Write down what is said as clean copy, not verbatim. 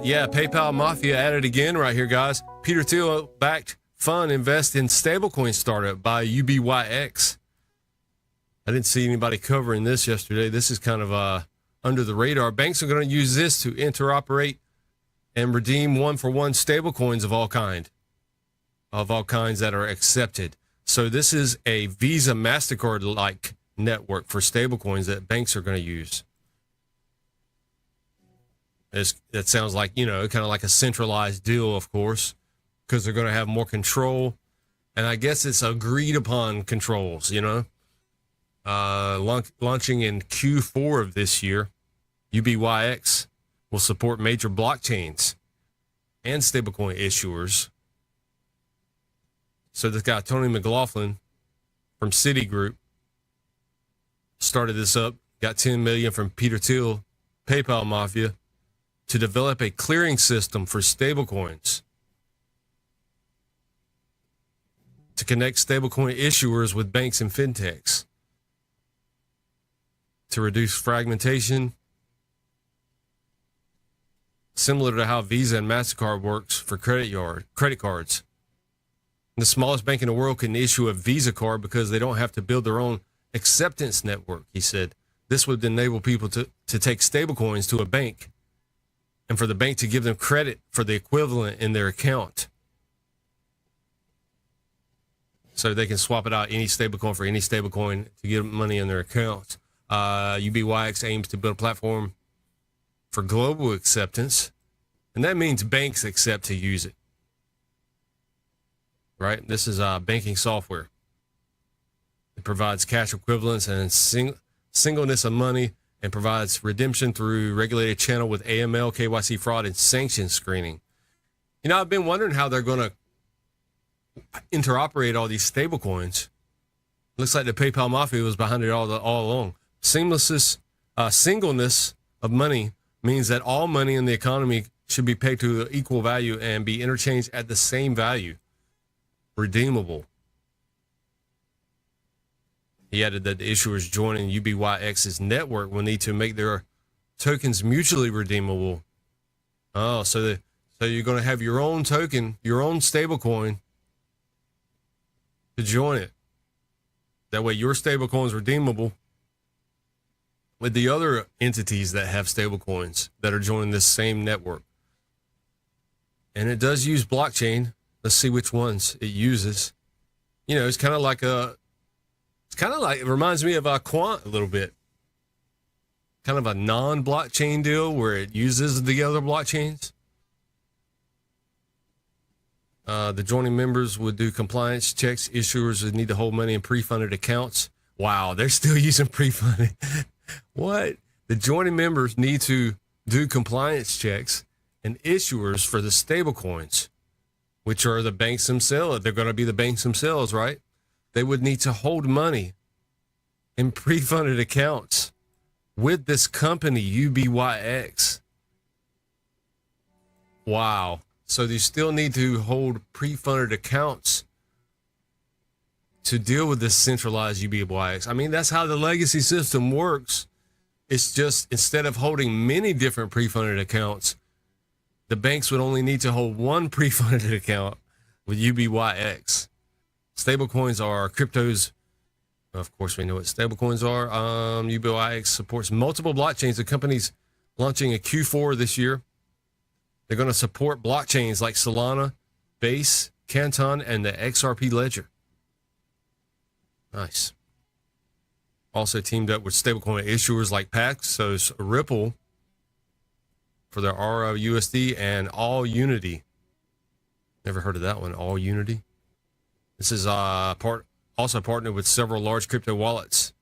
Yeah, PayPal Mafia at it again right here, guys. Peter Thiel backed fund invest in stablecoin startup by UBYX. I didn't see anybody covering this yesterday. This is kind of under the radar. Banks are going to use this to interoperate and redeem one-for-one stablecoins of all kinds that are accepted. So this is a Visa MasterCard-like network for stablecoins that banks are going to use. That sounds like, kind of like a centralized deal, of course, because they're going to have more control. And I guess it's agreed upon controls, launching in Q4 of this year. UBYX will support major blockchains and stablecoin issuers. So this guy, Tony McLaughlin from Citigroup, started this up, got $10 million from Peter Thiel, PayPal Mafia, to develop a clearing system for stablecoins to connect stablecoin issuers with banks and fintechs to reduce fragmentation, similar to how Visa and MasterCard works for credit cards. The smallest bank in the world can issue a Visa card because they don't have to build their own acceptance network, he said. This would enable people to take stablecoins to a bank and for the bank to give them credit for the equivalent in their account. So they can swap it out, any stablecoin for any stablecoin, to get money in their account. UBYX aims to build a platform for global acceptance, and that means banks accept to use it. Right? This is banking software. It provides cash equivalents and singleness of money, and provides redemption through regulated channel with AML, KYC fraud, and sanction screening. I've been wondering how they're going to interoperate all these stablecoins. Looks like the PayPal Mafia was behind it all along. Singleness of money means that all money in the economy should be paid to equal value and be interchanged at the same value. Redeemable. He added that the issuers joining UBYX's network will need to make their tokens mutually redeemable. Oh, so you're going to have your own token, your own stablecoin to join it. That way your stablecoin is redeemable with the other entities that have stablecoins that are joining this same network. And it does use blockchain. Let's see which ones it uses. It's kind of like it reminds me of Quant a little bit. Kind of a non-blockchain deal where it uses the other blockchains. The joining members would do compliance checks. Issuers would need to hold money in pre-funded accounts. Wow, they're still using pre-funded. What? The joining members need to do compliance checks and issuers for the stable coins, which are the banks themselves. They're going to be the banks themselves, right? They would need to hold money in pre-funded accounts with this company, UBYX. Wow. So they still need to hold pre-funded accounts to deal with this centralized UBYX. I mean, that's how the legacy system works. It's just, instead of holding many different pre-funded accounts, the banks would only need to hold one pre-funded account with UBYX. Stablecoins are cryptos. Of course, we know what stablecoins are. UBYX supports multiple blockchains. The company's launching in Q4 this year. They're going to support blockchains like Solana, Base, Canton, and the XRP Ledger. Nice. Also teamed up with stablecoin issuers like Paxos, Ripple for their RUSD, and All Unity. Never heard of that one, All Unity. This is also partnered with several large crypto wallets